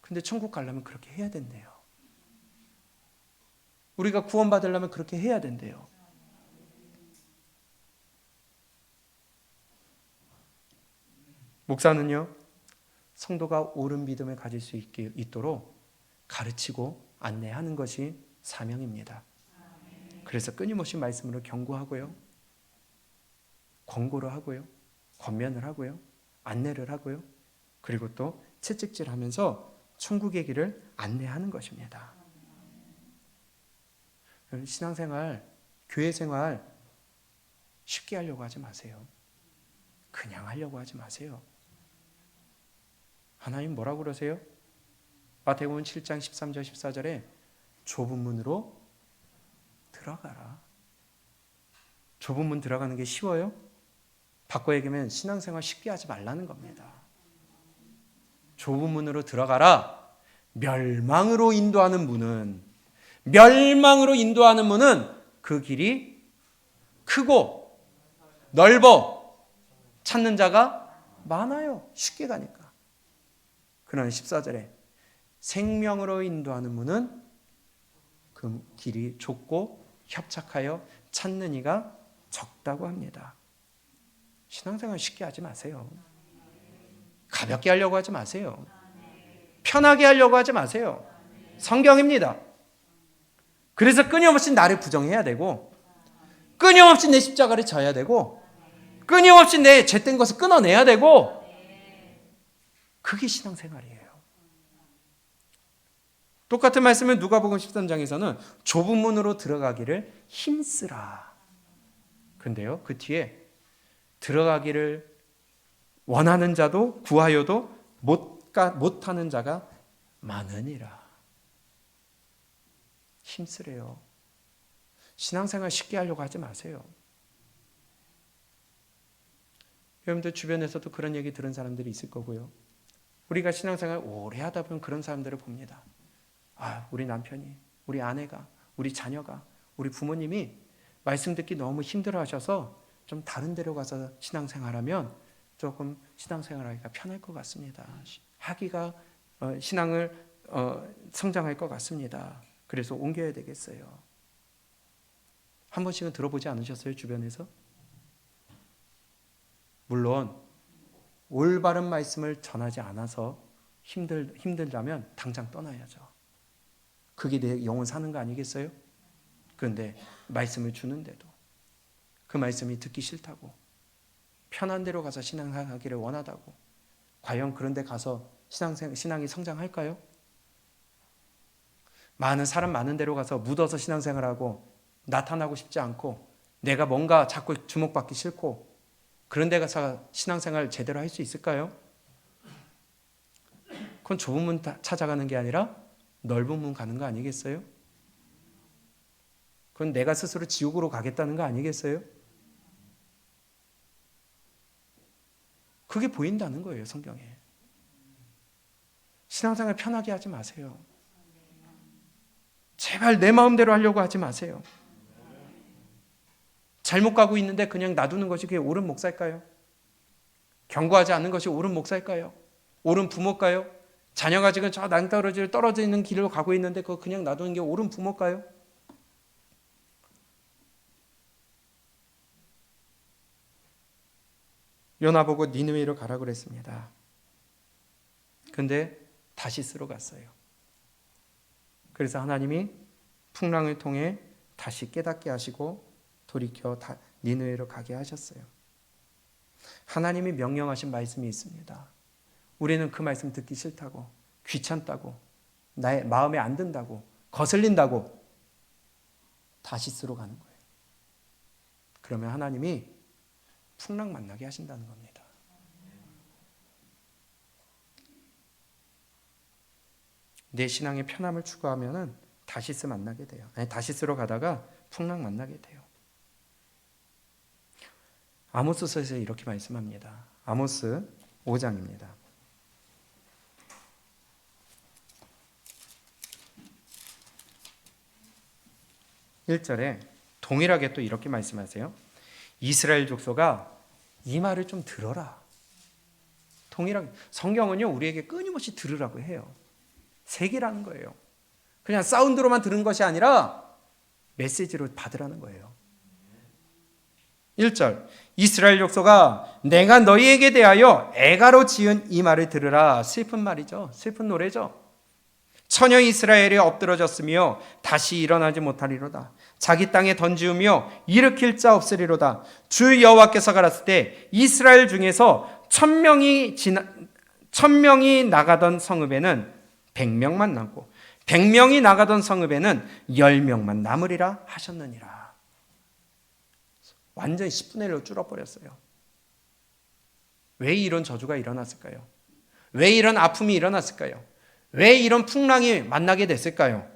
근데 천국 가려면 그렇게 해야 된대요. 우리가 구원받으려면 그렇게 해야 된대요. 목사는요, 성도가 옳은 믿음을 가질 수 있도록 가르치고 안내하는 것이 사명입니다. 그래서 끊임없이 말씀으로 경고하고요, 권고를 하고요, 권면을 하고요, 안내를 하고요, 그리고 또 채찍질하면서 천국의 길을 안내하는 것입니다. 신앙생활, 교회생활 쉽게 하려고 하지 마세요. 그냥 하려고 하지 마세요. 하나님 뭐라고 그러세요? 마태복음 7장 13절 14절에 좁은 문으로 들어가라. 좁은 문 들어가는 게 쉬워요? 바꿔 얘기하면 신앙생활 쉽게 하지 말라는 겁니다. 좁은 문으로 들어가라. 멸망으로 인도하는 문은 그 길이 크고 넓어 찾는 자가 많아요. 쉽게 가니까. 그러나 14절에 생명으로 인도하는 문은 그 길이 좁고 협착하여 찾는 이가 적다고 합니다. 신앙생활 쉽게 하지 마세요. 가볍게 하려고 하지 마세요. 편하게 하려고 하지 마세요. 성경입니다. 그래서 끊임없이 나를 부정해야 되고, 끊임없이 내 십자가를 져야 되고, 끊임없이 내 죄된 것을 끊어내야 되고, 그게 신앙생활이에요. 똑같은 말씀을 누가복음 13장에서는 좁은 문으로 들어가기를 힘쓰라. 근데요, 그 뒤에 들어가기를 원하는 자도 구하여도 못하는 자가 많으니라. 힘쓰래요. 신앙생활 쉽게 하려고 하지 마세요. 여러분들 주변에서도 그런 얘기 들은 사람들이 있을 거고요. 우리가 신앙생활 오래 하다 보면 그런 사람들을 봅니다. 우리 남편이, 우리 아내가, 우리 자녀가, 우리 부모님이 말씀 듣기 너무 힘들어하셔서 좀 다른 데로 가서 신앙생활하면 조금 신앙생활하기가 편할 것 같습니다. 하기가 신앙을 성장할 것 같습니다. 그래서 옮겨야 되겠어요. 한 번씩은 들어보지 않으셨어요? 주변에서? 물론 올바른 말씀을 전하지 않아서 힘들다면 당장 떠나야죠. 그게 내 영혼 사는 거 아니겠어요? 그런데 말씀을 주는데도 그 말씀이 듣기 싫다고, 편한 데로 가서 신앙하기를 원하다고, 과연 그런 데 가서 신앙이 성장할까요? 사람 많은 데로 가서 묻어서 신앙생활하고 나타나고 싶지 않고 내가 뭔가 자꾸 주목받기 싫고 그런 데 가서 신앙생활 제대로 할 수 있을까요? 그건 좁은 문 찾아가는 게 아니라 넓은 문 가는 거 아니겠어요? 그건 내가 스스로 지옥으로 가겠다는 거 아니겠어요? 그게 보인다는 거예요, 성경에. 신앙생활 편하게 하지 마세요. 제발 내 마음대로 하려고 하지 마세요. 잘못 가고 있는데 그냥 놔두는 것이 그게 옳은 목사일까요? 경고하지 않는 것이 옳은 목사일까요? 옳은 부모일까요? 자녀가 지금 저 낭떠러지를 떨어지는 길로 가고 있는데 그거 그냥 놔두는 게 옳은 부모일까요? 요나 보고 니느웨로 가라 그랬습니다. 근데 다시스로 갔어요. 그래서 하나님이 풍랑을 통해 다시 깨닫게 하시고 돌이켜 니느웨로 가게 하셨어요. 하나님이 명령하신 말씀이 있습니다. 우리는 그 말씀 듣기 싫다고, 귀찮다고, 나의 마음에 안 든다고, 거슬린다고 다시스로 가는 거예요. 그러면 하나님이 풍랑 만나게 하신다는 겁니다. 내 신앙의 편함을 추구하면은 다시스 만나게 돼요. 아니, 다시스로 가다가 풍랑 만나게 돼요. 아모스서에서 이렇게 말씀합니다. 아모스 5장입니다. 1절에 동일하게 또 이렇게 말씀하세요. 이스라엘 족속아 이 말을 좀 들어라. 동일하게 성경은요 우리에게 끊임없이 들으라고 해요. 새기라는 거예요. 그냥 사운드로만 들은 것이 아니라 메시지로 받으라는 거예요. 1절 이스라엘 족속아 내가 너희에게 대하여 애가로 지은 이 말을 들으라. 슬픈 말이죠. 슬픈 노래죠. 처녀 이스라엘이 엎드러졌으며 다시 일어나지 못하리로다. 자기 땅에 던지우며 일으킬 자 없으리로다. 주 여호와께서 가라사대 때 이스라엘 중에서 1000명이 나가던 성읍에는 100명만 남고 100명이 나가던 성읍에는 10명만 남으리라 하셨느니라. 완전히 10분의 1로 줄어버렸어요. 왜 이런 저주가 일어났을까요? 왜 이런 아픔이 일어났을까요? 왜 이런 풍랑이 만나게 됐을까요?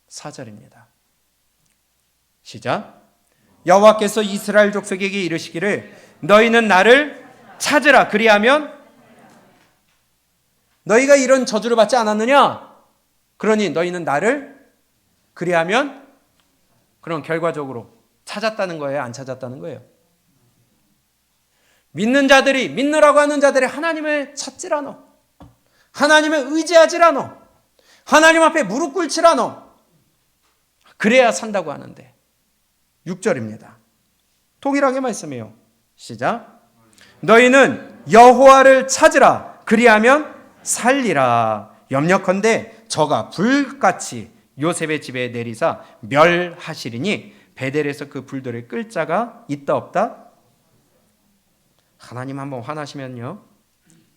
4절입니다. 시작. 여호와께서 이스라엘 족속에게 이르시기를 너희는 나를 찾으라. 그리하면 너희가 이런 저주를 받지 않았느냐? 그러니 너희는 나를 그리하면 그럼 결과적으로 찾았다는 거예요? 안 찾았다는 거예요? 믿느라고 하는 자들이 하나님을 찾질 않아. 하나님을 의지하질 않아. 하나님 앞에 무릎 꿇질 않아. 그래야 산다고 하는데 6절입니다. 동일하게 말씀해요. 시작. 너희는 여호와를 찾으라. 그리하면 살리라. 염려컨대 저가 불같이 요셉의 집에 내리사 멸하시리니 베델에서 그 불들을 끌 자가 있다 없다? 하나님 한번 화나시면요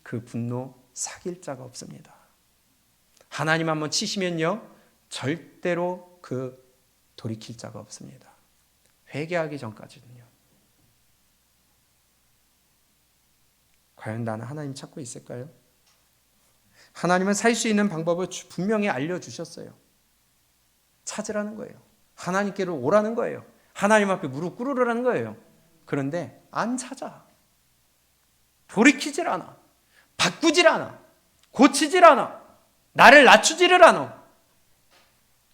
그 분노 사귈 자가 없습니다. 하나님 한번 치시면요 절대로 그 돌이킬 자가 없습니다. 회개하기 전까지는요. 과연 나는 하나님 찾고 있을까요? 하나님은 살 수 있는 방법을 분명히 알려주셨어요. 찾으라는 거예요. 하나님께로 오라는 거예요. 하나님 앞에 무릎 꿇으라는 거예요. 그런데 안 찾아. 돌이키질 않아. 바꾸질 않아. 고치질 않아. 나를 낮추지를 않아.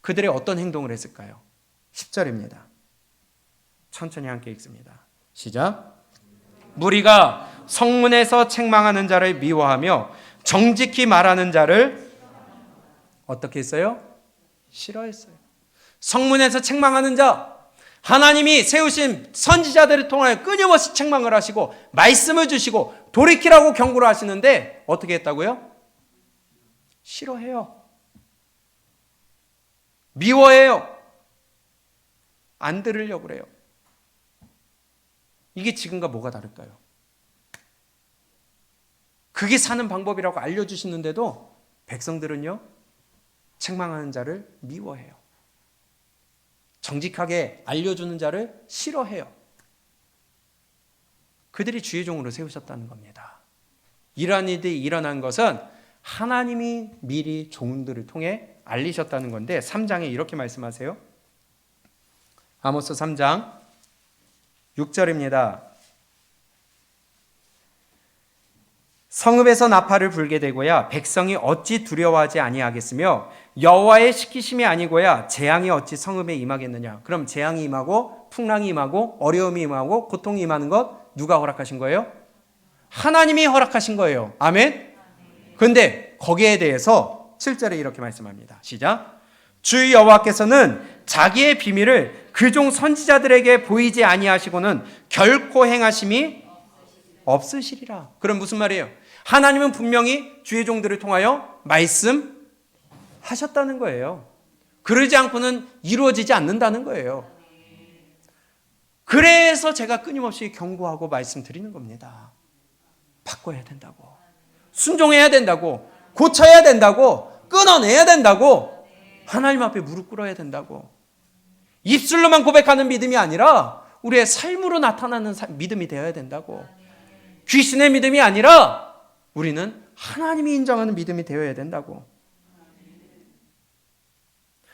그들의 어떤 행동을 했을까요? 10절입니다. 천천히 함께 읽습니다. 시작. 무리가 성문에서 책망하는 자를 미워하며 정직히 말하는 자를 어떻게 했어요? 싫어했어요. 성문에서 책망하는 자, 하나님이 세우신 선지자들을 통하여 끊임없이 책망을 하시고 말씀을 주시고 돌이키라고 경고를 하시는데 어떻게 했다고요? 싫어해요. 미워해요. 안 들으려고 그래요. 이게 지금과 뭐가 다를까요? 그게 사는 방법이라고 알려주시는데도 백성들은요, 책망하는 자를 미워해요. 정직하게 알려주는 자를 싫어해요. 그들이 주의 종으로 세우셨다는 겁니다. 이러한 일이 일어난 것은 하나님이 미리 종들을 통해 알리셨다는 건데 3장에 이렇게 말씀하세요. 아모스 3장 6절입니다. 성읍에서 나팔을 불게 되고야 백성이 어찌 두려워하지 아니하겠으며 여호와의 시키심이 아니고야 재앙이 어찌 성읍에 임하겠느냐. 그럼 재앙이 임하고 풍랑이 임하고 어려움이 임하고 고통이 임하는 것 누가 허락하신 거예요? 하나님이 허락하신 거예요. 아멘. 그런데 거기에 대해서 7절에 이렇게 말씀합니다. 시작. 주 여호와께서는 자기의 비밀을 그종 선지자들에게 보이지 아니하시고는 결코 행하심이 없으시리라. 그럼 무슨 말이에요? 하나님은 분명히 주의 종들을 통하여 말씀하셨다는 거예요. 그러지 않고는 이루어지지 않는다는 거예요. 그래서 제가 끊임없이 경고하고 말씀드리는 겁니다. 바꿔야 된다고, 순종해야 된다고, 고쳐야 된다고, 끊어내야 된다고, 하나님 앞에 무릎 꿇어야 된다고. 입술로만 고백하는 믿음이 아니라 우리의 삶으로 나타나는 믿음이 되어야 된다고. 귀신의 믿음이 아니라 우리는 하나님이 인정하는 믿음이 되어야 된다고.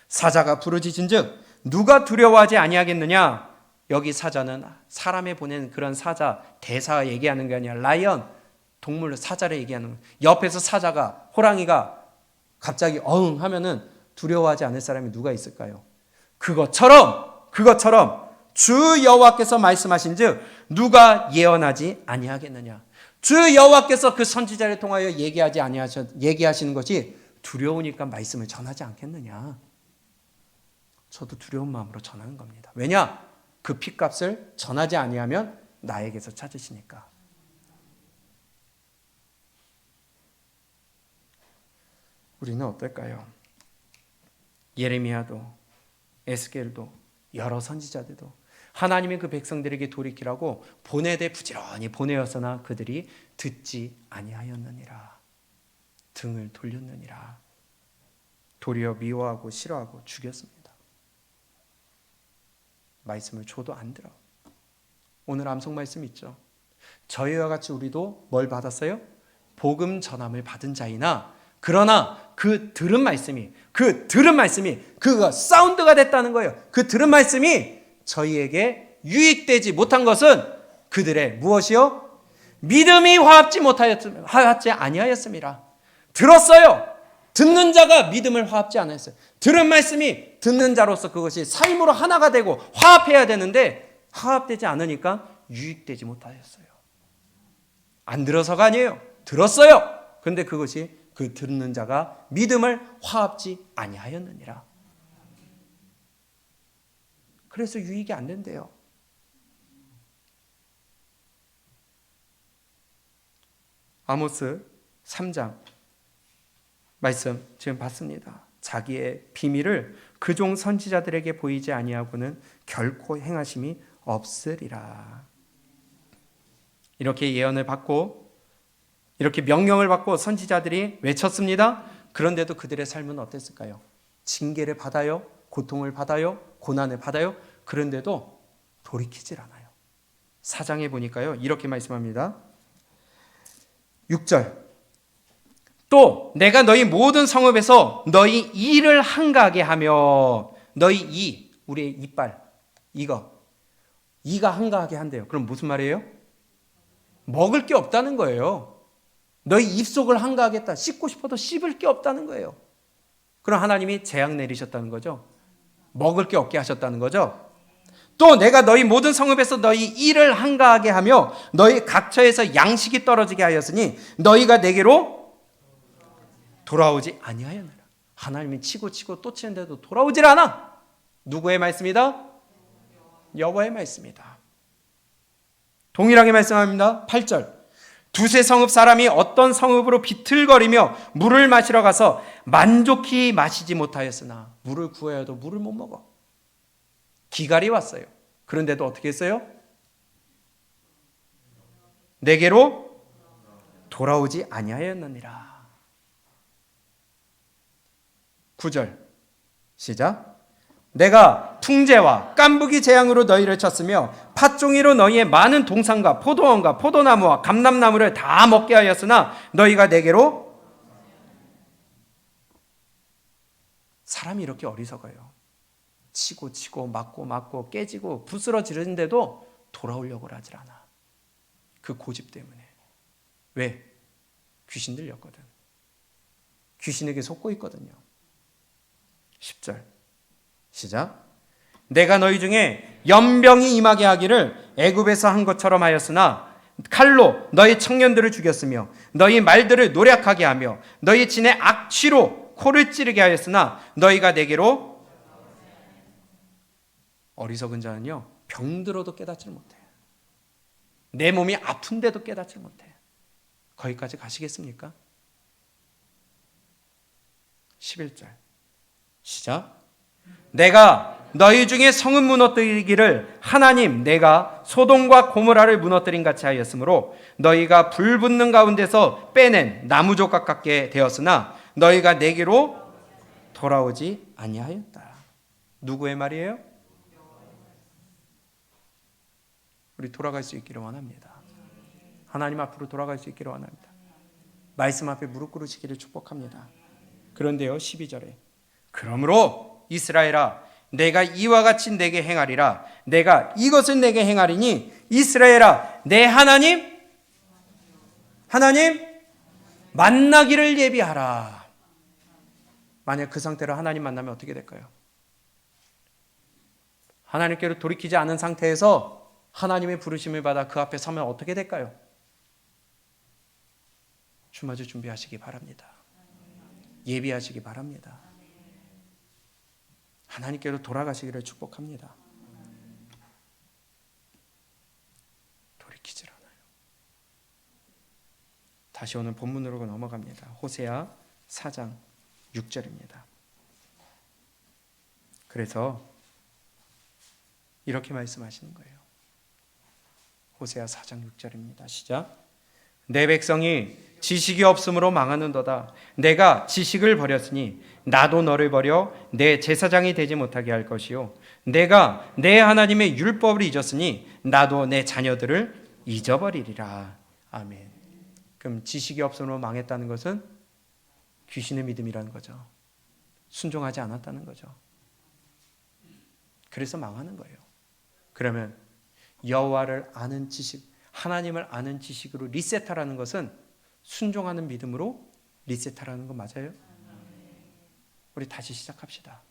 사자가 부르짖은즉 누가 두려워하지 아니하겠느냐. 여기 사자는 사람에 보낸 그런 사자 대사 얘기하는 게 아니라 라이언, 동물 사자를 얘기하는 거예요. 옆에서 사자가, 호랑이가 갑자기 어흥 하면은 두려워하지 않을 사람이 누가 있을까요? 그것처럼 주 여호와께서 말씀하신즉 누가 예언하지 아니하겠느냐. 주 여호와께서 그 선지자를 통하여 얘기하시는 것이 두려우니까 말씀을 전하지 않겠느냐. 저도 두려운 마음으로 전하는 겁니다. 왜냐? 그 핏값을 전하지 아니하면 나에게서 찾으시니까. 우리는 어떨까요? 예레미야도 에스겔도 여러 선지자들도 하나님의 그 백성들에게 돌이키라고 보내되 부지런히 보내었으나 그들이 듣지 아니하였느니라. 등을 돌렸느니라. 도리어 미워하고 싫어하고 죽였습니다. 말씀을 줘도 안 들어. 오늘 암송 말씀 있죠. 저희와 같이 우리도 뭘 받았어요? 복음 전함을 받은 자이나 그러나 그 들은 말씀이 그거 사운드가 됐다는 거예요. 그 들은 말씀이 저희에게 유익되지 못한 것은 그들의 무엇이요? 믿음이 화합지 아니하였습니다. 들었어요. 듣는 자가 믿음을 화합지 않았어요. 들은 말씀이 듣는 자로서 그것이 삶으로 하나가 되고 화합해야 되는데 화합되지 않으니까 유익되지 못하였어요. 안 들어서가 아니에요. 들었어요. 그런데 그것이 그 듣는 자가 믿음을 화합지 아니하였느니라. 그래서 유익이 안 된대요. 아모스 3장 말씀 지금 봤습니다. 자기의 비밀을 그종 선지자들에게 보이지 아니하고는 결코 행하심이 없으리라. 이렇게 예언을 받고 이렇게 명령을 받고 선지자들이 외쳤습니다. 그런데도 그들의 삶은 어땠을까요? 징계를 받아요. 고통을 받아요. 고난을 받아요. 그런데도 돌이키질 않아요. 4장에 보니까요. 이렇게 말씀합니다. 6절. 또 내가 너희 모든 성읍에서 너희 이를 한가하게 하며 너희 이, 우리의 이빨, 이가 한가하게 한대요. 그럼 무슨 말이에요? 먹을 게 없다는 거예요. 너희 입속을 한가하겠다. 씹고 싶어도 씹을 게 없다는 거예요. 그럼 하나님이 재앙 내리셨다는 거죠. 먹을 게 없게 하셨다는 거죠. 또 내가 너희 모든 성읍에서 너희 이를 한가하게 하며 너희 각처에서 양식이 떨어지게 하였으니 너희가 내게로 돌아오지 아니하였느라. 하나님이 치고 또 치는데도 돌아오질 않아. 누구의 말씀이다? 여호와의 말씀이다. 동일하게 말씀합니다. 8절. 두세 성읍 사람이 어떤 성읍으로 비틀거리며 물을 마시러 가서 만족히 마시지 못하였으나 물을 구해야 해도 물을 못 먹어. 기갈이 왔어요. 그런데도 어떻게 했어요? 내게로 돌아오지 아니하였느니라. 9절 시작. 내가 풍재와 깐부기 재앙으로 너희를 쳤으며 팥종이로 너희의 많은 동산과 포도원과 포도나무와 감람나무를 다 먹게 하였으나 너희가 내게로, 사람이 이렇게 어리석어요. 치고 맞고 깨지고 부스러지는데도 돌아오려고 하질 않아. 그 고집 때문에. 왜? 귀신 들렸거든. 귀신에게 속고 있거든요. 10절 시작. 내가 너희 중에 연병이 임하게 하기를 애굽에서 한 것처럼 하였으나 칼로 너희 청년들을 죽였으며 너희 말들을 노략하게 하며 너희 진의 악취로 코를 찌르게 하였으나 너희가 내게로, 어리석은 자는요 병들어도 깨닫지 못해. 내 몸이 아픈데도 깨닫지 못해. 거기까지 가시겠습니까? 11절 시작. 내가 너희 중에 성은 무너뜨리기를 하나님 내가 소돔과 고모라를 무너뜨린 같이 하였으므로 너희가 불 붙는 가운데서 빼낸 나무조각 같게 되었으나 너희가 내게로 돌아오지 아니하였다. 누구의 말이에요? 우리 돌아갈 수 있기를 원합니다. 하나님 앞으로 돌아갈 수 있기를 원합니다. 말씀 앞에 무릎 꿇으시기를 축복합니다. 그런데요 12절에 그러므로 이스라엘아 내가 이와 같이 내게 행하리라. 내가 이것을 내게 행하리니 이스라엘아 내 하나님 만나기를 예비하라. 만약 그 상태로 하나님 만나면 어떻게 될까요? 하나님께로 돌이키지 않은 상태에서 하나님의 부르심을 받아 그 앞에 서면 어떻게 될까요? 주마주 준비하시기 바랍니다. 예비하시기 바랍니다. 하나님께로 돌아가시기를 축복합니다. 돌이키질 않아요. 다시 오늘 본문으로 넘어갑니다. 호세아 4장 6절입니다. 그래서 이렇게 말씀하시는 거예요. 호세아 4장 6절입니다. 시작. 내 백성이 지식이 없으므로 망하는도다. 내가 지식을 버렸으니 나도 너를 버려 내 제사장이 되지 못하게 할 것이요 내가 내 하나님의 율법을 잊었으니 나도 내 자녀들을 잊어버리리라. 아멘. 그럼 지식이 없으므로 망했다는 것은 귀신의 믿음이라는 거죠. 순종하지 않았다는 거죠. 그래서 망하는 거예요. 그러면 여호와를 아는 지식, 하나님을 아는 지식으로 리셋하라는 것은 순종하는 믿음으로 리셋하라는 거 맞아요? 우리 다시 시작합시다.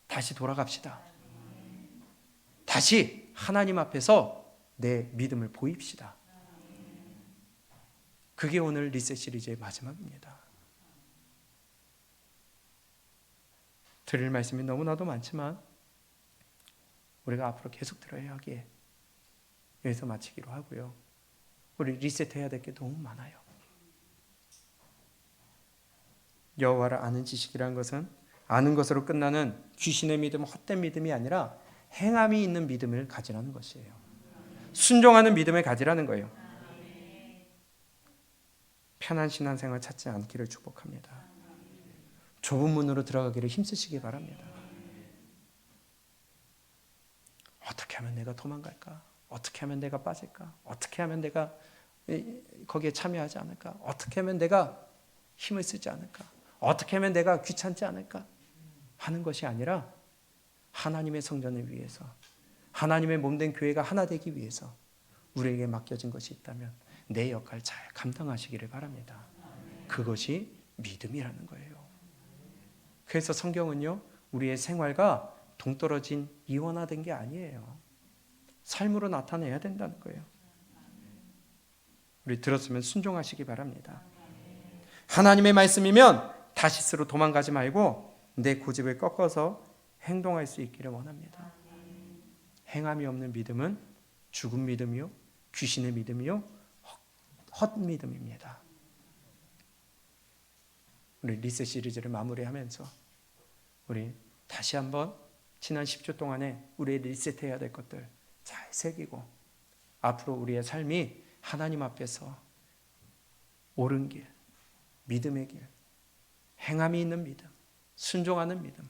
다시 돌아갑시다. 다시 하나님 앞에서 내 믿음을 보입시다. 그게 오늘 리셋 시리즈의 마지막입니다. 드릴 말씀이 너무나도 많지만 우리가 앞으로 계속 들어야 하기에 여기서 마치기로 하고요. 우리 리셋해야 될 게 너무 많아요. 여호와를 아는 지식이라는 것은 아는 것으로 끝나는 귀신의 믿음, 헛된 믿음이 아니라 행함이 있는 믿음을 가지라는 것이에요. 순종하는 믿음을 가지라는 거예요. 편한 신앙생활 찾지 않기를 축복합니다. 좁은 문으로 들어가기를 힘쓰시기 바랍니다. 어떻게 하면 내가 도망갈까? 어떻게 하면 내가 빠질까? 어떻게 하면 내가 거기에 참여하지 않을까? 어떻게 하면 내가 힘을 쓰지 않을까? 어떻게 하면 내가 귀찮지 않을까? 하는 것이 아니라 하나님의 성전을 위해서, 하나님의 몸된 교회가 하나 되기 위해서 우리에게 맡겨진 것이 있다면 내 역할 잘 감당하시기를 바랍니다. 그것이 믿음이라는 거예요. 그래서 성경은요, 우리의 생활과 동떨어진 이원화된 게 아니에요. 삶으로 나타내야 된다는 거예요. 우리 들었으면 순종하시기 바랍니다. 하나님의 말씀이면 다시스로 도망가지 말고 내 고집을 꺾어서 행동할 수 있기를 원합니다. 행함이 없는 믿음은 죽은 믿음이요, 귀신의 믿음이요, 헛 믿음입니다. 우리 리셋 시리즈를 마무리하면서 우리 다시 한번 지난 10주 동안에 우리의 리셋해야 될 것들 잘 새기고 앞으로 우리의 삶이 하나님 앞에서 옳은 길, 믿음의 길, 행함이 있는 믿음, 순종하는 믿음,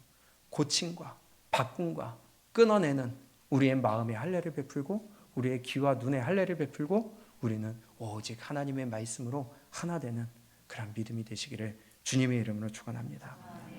고침과 바꿈과 끊어내는 우리의 마음의 할례를 베풀고 우리의 귀와 눈의 할례를 베풀고 우리는 오직 하나님의 말씀으로 하나 되는 그런 믿음이 되시기를 주님의 이름으로 축원합니다.